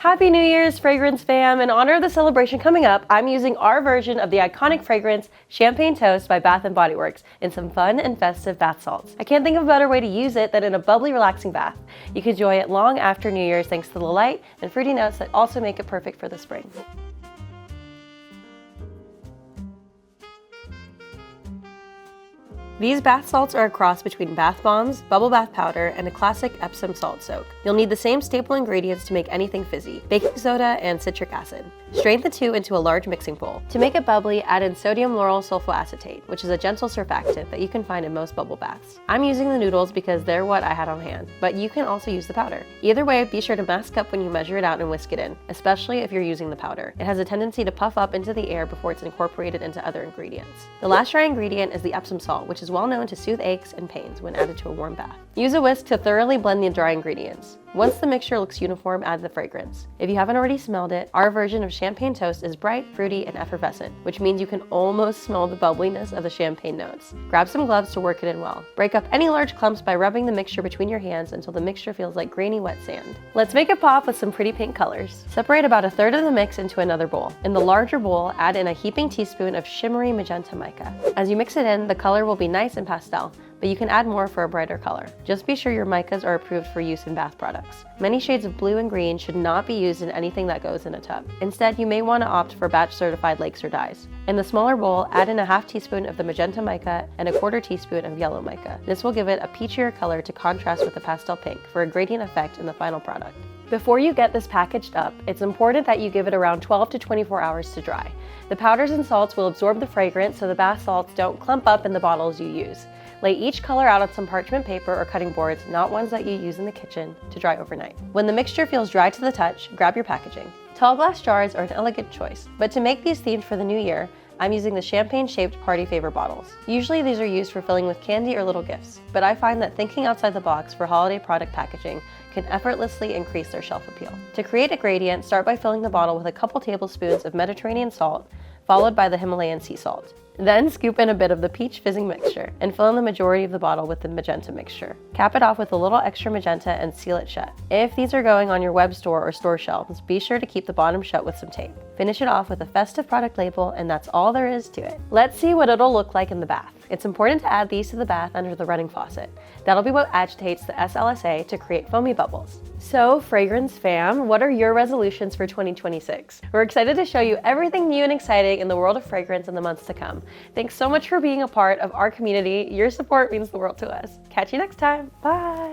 Happy New Year's, Fragrance fam! In honor of the celebration coming up, I'm using our version of the iconic fragrance Champagne Toast by Bath & Body Works in some fun and festive bath salts. I can't think of a better way to use it than in a bubbly, relaxing bath. You can enjoy it long after New Year's thanks to the light and fruity notes that also make it perfect for the spring. These bath salts are a cross between bath bombs, bubble bath powder, and a classic Epsom salt soak. You'll need the same staple ingredients to make anything fizzy: baking soda and citric acid. Strain the two into a large mixing bowl. To make it bubbly, add in sodium lauryl sulfoacetate, which is a gentle surfactant that you can find in most bubble baths. I'm using the noodles because they're what I had on hand, but you can also use the powder. Either way, be sure to mask up when you measure it out and whisk it in, especially if you're using the powder. It has a tendency to puff up into the air before it's incorporated into other ingredients. The last dry ingredient is the Epsom salt, which is well known to soothe aches and pains when added to a warm bath. Use a whisk to thoroughly blend the dry ingredients. Once the mixture looks uniform, add the fragrance. If you haven't already smelled it, our version of Champagne Toast is bright, fruity, and effervescent, which means you can almost smell the bubbliness of the champagne notes. Grab some gloves to work it in well. Break up any large clumps by rubbing the mixture between your hands until the mixture feels like grainy wet sand. Let's make it pop with some pretty pink colors. Separate about a third of the mix into another bowl. In the larger bowl, add in a heaping teaspoon of shimmery magenta mica. As you mix it in, the color will be nice and pastel, but you can add more for a brighter color. Just be sure your micas are approved for use in bath products. Many shades of blue and green should not be used in anything that goes in a tub. Instead, you may want to opt for batch certified lakes or dyes. In the smaller bowl, add in a half teaspoon of the magenta mica and a quarter teaspoon of yellow mica. This will give it a peachier color to contrast with the pastel pink for a gradient effect in the final product. Before you get this packaged up, it's important that you give it around 12 to 24 hours to dry. The powders and salts will absorb the fragrance so the bath salts don't clump up in the bottles you use. Lay each color out on some parchment paper or cutting boards, not ones that you use in the kitchen, to dry overnight. When the mixture feels dry to the touch, grab your packaging. Tall glass jars are an elegant choice, but to make these themed for the new year, I'm using the champagne-shaped party favor bottles. Usually these are used for filling with candy or little gifts, but I find that thinking outside the box for holiday product packaging can effortlessly increase their shelf appeal. To create a gradient, start by filling the bottle with a couple tablespoons of Mediterranean salt, followed by the Himalayan sea salt. Then scoop in a bit of the peach fizzing mixture and fill in the majority of the bottle with the magenta mixture. Cap it off with a little extra magenta and seal it shut. If these are going on your web store or store shelves, be sure to keep the bottom shut with some tape. Finish it off with a festive product label, and that's all there is to it. Let's see what it'll look like in the bath. It's important to add these to the bath under the running faucet. That'll be what agitates the SLSA to create foamy bubbles. So, Fragrance fam, what are your resolutions for 2026? We're excited to show you everything new and exciting in the world of fragrance in the months to come. Thanks so much for being a part of our community. Your support means the world to us. Catch you next time. Bye.